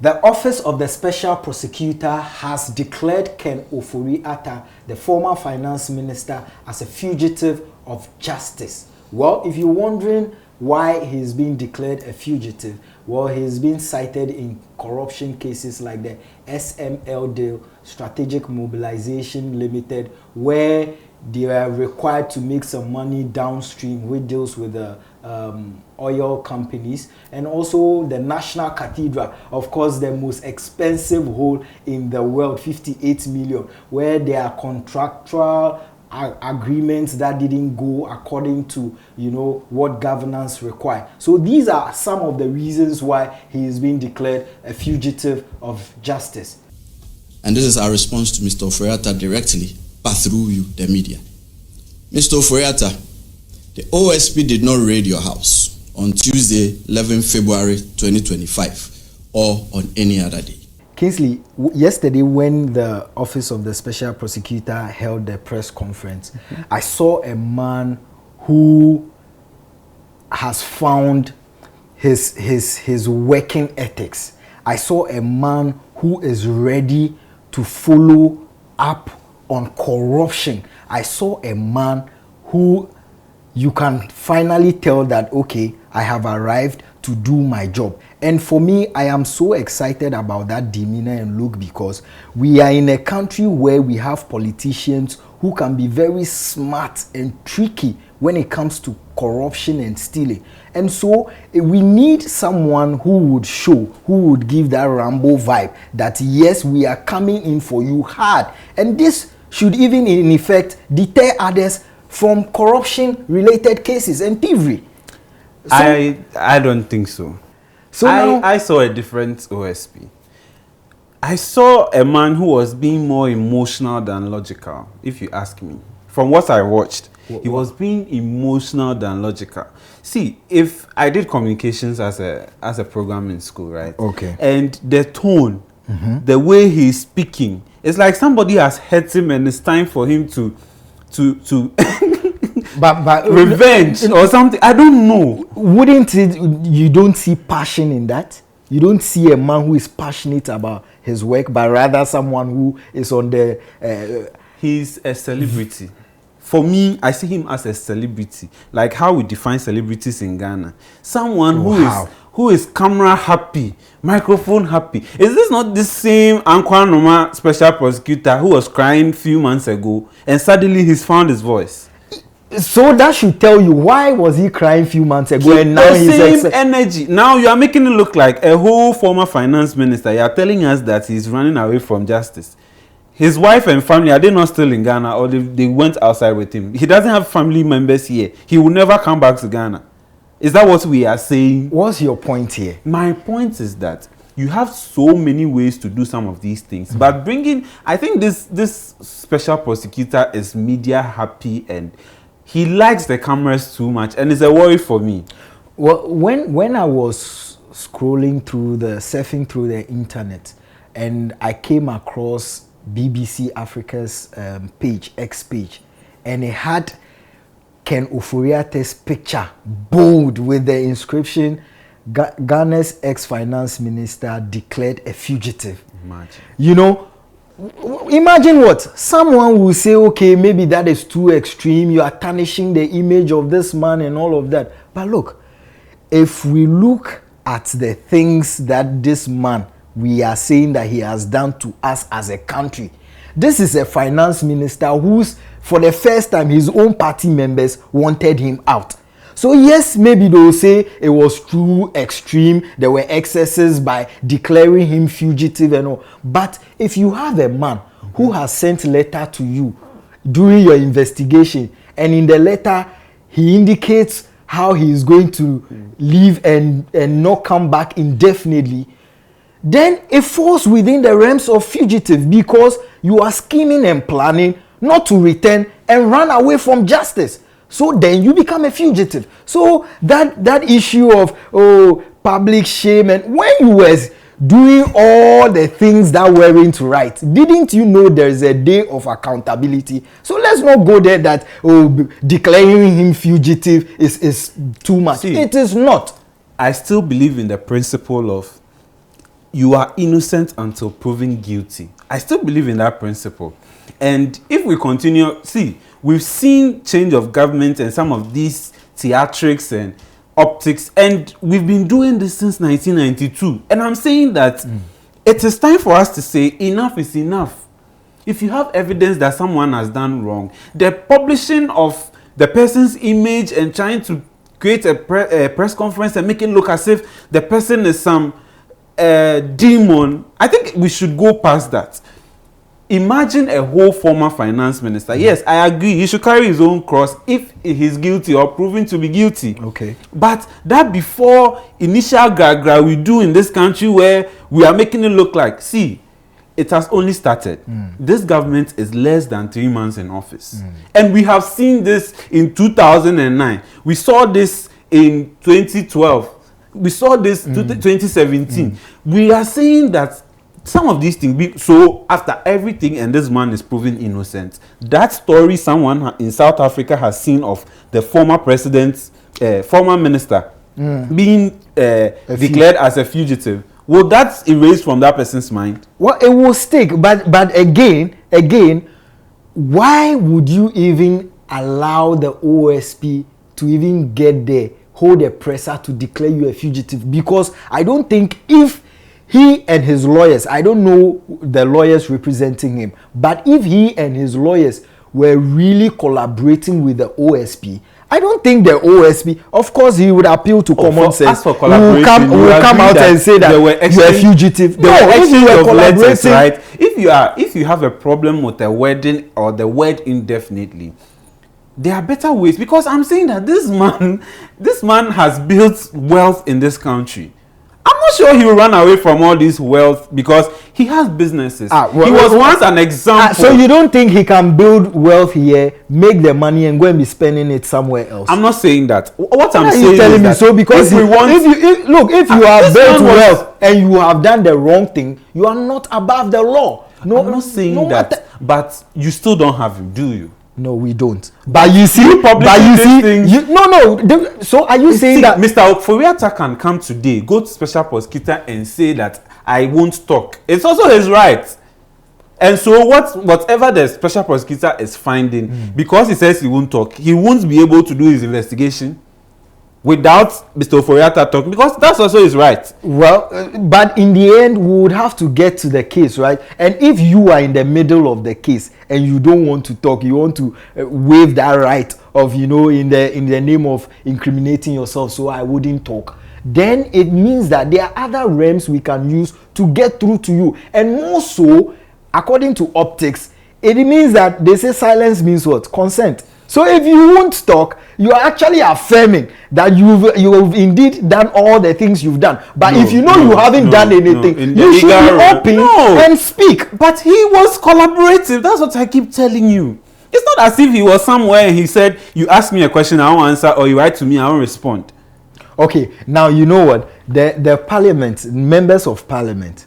The Office of the Special Prosecutor has declared Ken Ofori-Atta, the former finance minister, as a fugitive of justice. Well, if you're wondering why he's being declared a fugitive, well, he's been cited in corruption cases like the SML deal, Strategic Mobilization Limited, where they are required to make some money downstream, which deals with the oil companies, and also the National Cathedral, of course, the most expensive hole in the world, 58 million, where there are contractual agreements that didn't go according to, you know, what governance require. So these are some of the reasons why he is being declared a fugitive of justice. And this is our response to Mr. Ofori-Atta directly, but through you, the media. Mr. Ofori-Atta, the OSP did not raid your house on Tuesday, 11 February 2025, or on any other day. Kingsley, yesterday when the Office of the Special Prosecutor held the press conference, I saw a man who has found his working ethics. I saw a man who is ready to follow up on corruption. I saw a man who you can finally tell that, okay, I have arrived to do my job. And for me, I am so excited about that demeanor and look, because we are in a country where we have politicians who can be very smart and tricky when it comes to corruption and stealing. And so we need someone who would show, who would give that Rambo vibe that yes, we are coming in for you hard. And this should even in effect deter others from corruption related cases and thievery. So, I don't think so. So I saw a different OSP. I saw a man who was being more emotional than logical, if you ask me. From what I watched, he was being emotional than logical. See, if I did communications as a program in school, right? Okay. And the tone, the way he's speaking, it's like somebody has hurt him and it's time for him to but revenge or something. I don't know. Wouldn't it, you don't see passion in that? You don't see a man who is passionate about his work, but rather someone who is on the... He's a celebrity. For me, I see him as a celebrity. Like how we define celebrities in Ghana. Someone who is camera happy, microphone happy. Is this not the same Ankwa Noma special prosecutor who was crying a few months ago and suddenly he's found his voice? So that should tell you why was he crying a few months ago and now he's same energy. Now you are making it look like a whole former finance minister. You are telling us that he's running away from justice. His wife and family, are they not still in Ghana, or they went outside with him? He doesn't have family members here. He will never come back to Ghana. Is that what we are saying? What's your point here? My point is that you have so many ways to do some of these things. But bringing, I think this special prosecutor is media happy and he likes the cameras too much, and it's a worry for me. Well, when I was surfing through the internet, and I came across BBC Africa's X page, and it had Ken Ofori-Atta's picture bold with the inscription, Ghana's ex-finance minister declared a fugitive. Imagine. You know, imagine what someone will say, okay, maybe that is too extreme, you are tarnishing the image of this man and all of that. But look, if we look at the things that this man, we are saying that he has done to us as a country, this is a finance minister who's, for the first time, his own party members wanted him out. So yes, maybe they will say it was too extreme, there were excesses by declaring him fugitive and all. But if you have a man who has sent letter to you during your investigation, and in the letter he indicates how he is going to leave and not come back indefinitely, then it falls within the realms of fugitive, because you are scheming and planning not to return and run away from justice. So then you become a fugitive. So that issue of public shame, and when you were doing all the things that weren't right, didn't you know there is a day of accountability? So let's not go there that declaring him fugitive is too much. See, it is not. I still believe in the principle of you are innocent until proven guilty. I still believe in that principle. And if we continue, see, we've seen change of government and some of these theatrics and optics, and we've been doing this since 1992. And I'm saying that it is time for us to say enough is enough. If you have evidence that someone has done wrong, the publishing of the person's image and trying to create a press conference and make it look as if the person is some demon, I think we should go past that. Imagine a whole former finance minister. Yes, I agree. He should carry his own cross if he's guilty or proven to be guilty. Okay. But that before initial gagra we do in this country where we are making it look like, see, it has only started. This government is less than 3 months in office. And we have seen this in 2009. We saw this in 2012. We saw this in 2017. We are saying that some of these things, so after everything and this man is proven innocent, that story someone in South Africa has seen of the former president, former minister being declared as a fugitive, will that erase from that person's mind? Well, it will stick, but again, why would you even allow the OSP to even get there, hold a presser to declare you a fugitive? Because I don't think if he and his lawyers, I don't know the lawyers representing him, but if he and his lawyers were really collaborating with the OSP, I don't think the OSP, of course, he would appeal to common sense. As for collaboration, will come out and say that you're a fugitive. No, if you were collaborating, right? If you have a problem with the wedding or the word indefinitely, there are better ways. Because I'm saying that this man has built wealth in this country. I'm not sure he will run away from all this wealth because he has businesses. He was once an example. So you don't think he can build wealth here, make the money, and go and be spending it somewhere else? I'm not saying that. What I'm saying is telling me so because if you have built wealth and you have done the wrong thing, you are not above the law. No, I'm not saying that. But you still don't have him, do you? No, we don't. But you see, so are you saying that Mr. Ofori-Atta can come today, go to special prosecutor and say that I won't talk? It's also his right. And so whatever the special prosecutor is finding, because he says he won't talk, he won't be able to do his investigation without Mr. Ofori-Atta talking, because that's also his right. Well, but in the end, we would have to get to the case, right? And if you are in the middle of the case and you don't want to talk, you want to waive that right of, in the name of incriminating yourself, so I wouldn't talk, then it means that there are other realms we can use to get through to you. And more so, according to optics, it means that they say silence means what? Consent. So if you won't talk, you are actually affirming that you've indeed done all the things you've done. But if you haven't done anything, you should be open and speak. But he was collaborative. That's what I keep telling you. It's not as if he was somewhere and he said, you ask me a question, I won't answer, or you write to me, I won't respond. Okay, now you know what? The parliament, members of parliament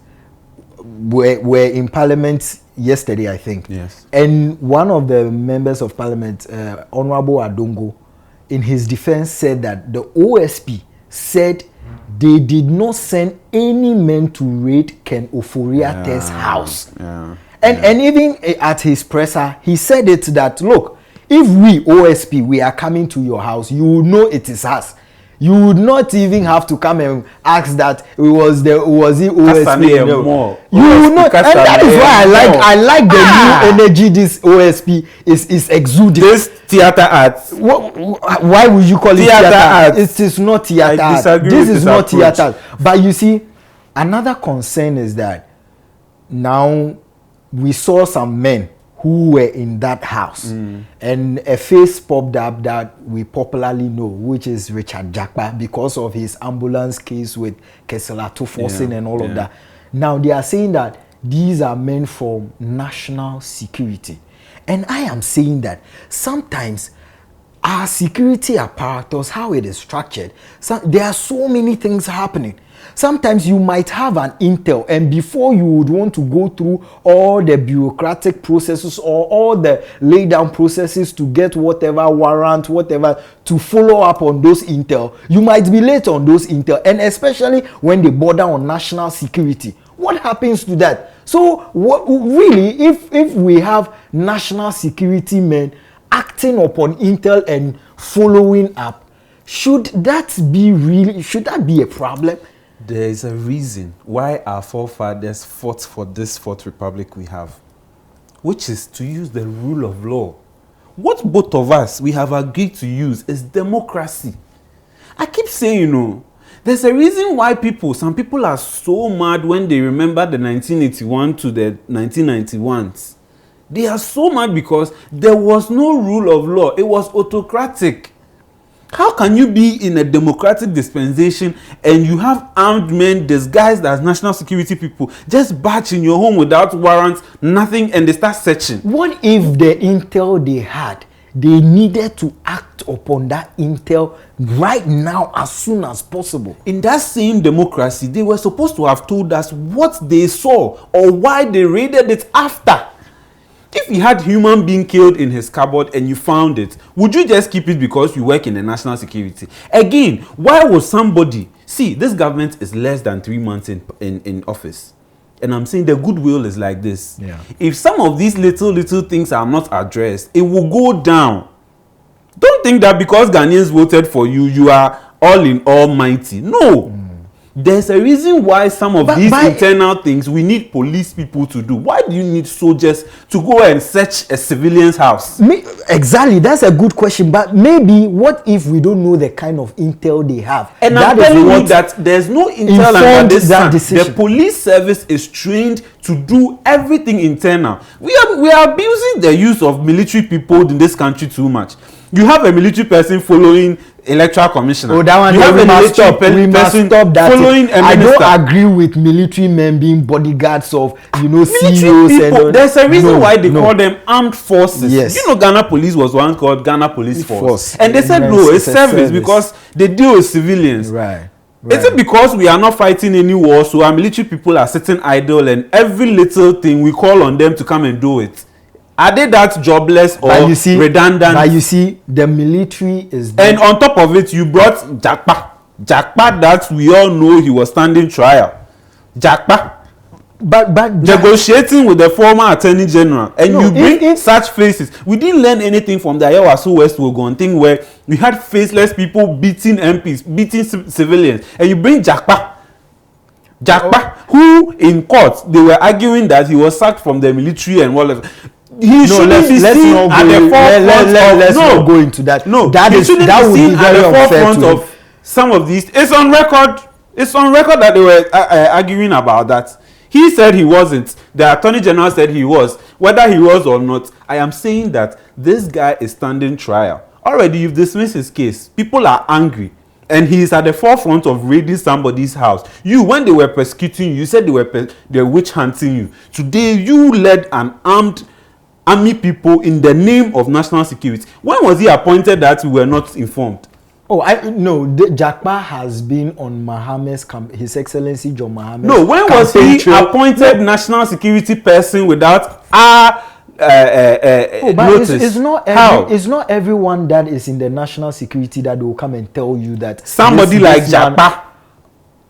were in parliament yesterday, I think. Yes. And one of the members of parliament, Honorable Adongo, in his defense said that the OSP said they did not send any men to raid Ken Ofori-Atta's house. And even at his presser, he said it that, look, if we, OSP, we are coming to your house, you will know it is us. You would not even have to come and ask that was it OSP. No. You would not, and that is why I like the new energy this OSP is exuding. This theater art. Why would you call it theater art? It is not theater art. This is not theater. But you see, another concern is that now we saw some men who were in that house, and a face popped up that we popularly know, which is Richard Jakpa, because of his ambulance case with Kesela Tufosin and all of that. Now they are saying that these are men from national security, and I am saying that sometimes our security apparatus, how it is structured, there are so many things happening. Sometimes you might have an intel, and before you would want to go through all the bureaucratic processes or all the lay down processes to get whatever warrant, whatever, to follow up on those intel, you might be late on those intel, and especially when they border on national security. What happens to that? So really, if we have national security men acting upon intel and following up, should that be a problem? There is a reason why our forefathers fought for this fourth republic we have, which is to use the rule of law. What both of us we have agreed to use is democracy. I keep saying, there's a reason why some people are so mad when they remember the 1981 to the 1991s. They are so mad because there was no rule of law. It was autocratic. How can you be in a democratic dispensation and you have armed men disguised as national security people just batch in your home without warrants, nothing, and they start searching? What if the intel they had, they needed to act upon that intel right now as soon as possible? In that same democracy, they were supposed to have told us what they saw or why they raided it after. If you had human being killed in his cupboard and you found it, would you just keep it because you work in the national security? Again, why would somebody... See, this government is less than 3 months in office. And I'm saying the goodwill is like this. Yeah. If some of these little things are not addressed, it will go down. Don't think that because Ghanaians voted for you, you are all in almighty. No. There's a reason why some of these internal things we need police people to do. Why do you need soldiers to go and search a civilian's house? Exactly, that's a good question. But maybe what if we don't know the kind of intel they have? And I'm telling you that there's no intel under this sun. The police service is trained to do everything internal. We are abusing the use of military people in this country too much. You have a military person following electoral commissioner. Oh, that one, you have a military person following a minister. I don't agree with military men being bodyguards of, CEOs. And there's a reason why they call them armed forces. Yes. Ghana Police was once called Ghana Police Force. And they said, no, it's service because they deal with civilians. Right. Is it because we are not fighting any war, so our military people are sitting idle and every little thing we call on them to come and do it? Are they that jobless or redundant? But you see, the military is there. And on top of it, you brought Jakpa that we all know he was standing trial. Jakpa. But negotiating with the former attorney general, and you bring such faces. We didn't learn anything from the Ayawaso West Wogon thing where we had faceless people beating MPs, beating civilians, and you bring Jakpa, who in court they were arguing that he was sacked from the military and whatever. He shouldn't be seen at the forefront. Let's not go into that. No, that would be very unfair to of some of these. It's on record. It's on record that they were arguing about that. He said he wasn't. The attorney general said he was. Whether he was or not, I am saying that this guy is standing trial. Already, you've dismissed his case. People are angry. And he is at the forefront of raiding somebody's house. You, when they were persecuting you, you said they were witch hunting you. Today, you led an armed army people in the name of national security. When was he appointed that we were not informed? Oh, Jakpa has been on Mahame's His Excellency John Mahame's. No, when was he appointed national security person without notice? It's not everyone that is in the national security that will come and tell you that somebody like Jakpa.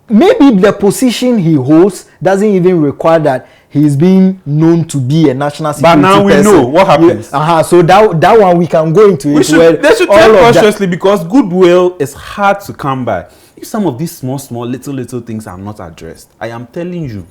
Maybe the position he holds doesn't even require that he's being known to be a national security person. But now we know what happens. So that one we can go into it. They should take cautiously because goodwill is hard to come by. If some of these small, little things are not addressed, I am telling you,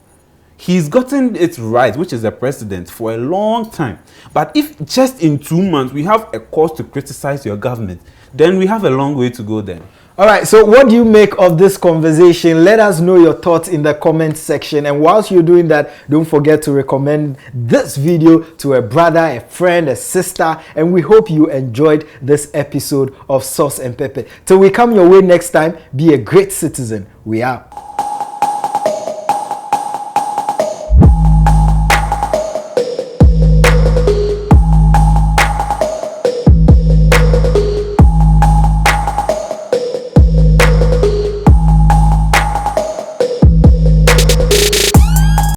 he's gotten it right, which is the president, for a long time. But if just in 2 months we have a cause to criticize your government, then we have a long way to go then. All right, so what do you make of this conversation? Let us know your thoughts in the comment section. And whilst you're doing that, don't forget to recommend this video to a brother, a friend, a sister. And we hope you enjoyed this episode of Sauce and Pepper. Till we come your way next time, be a great citizen. We out.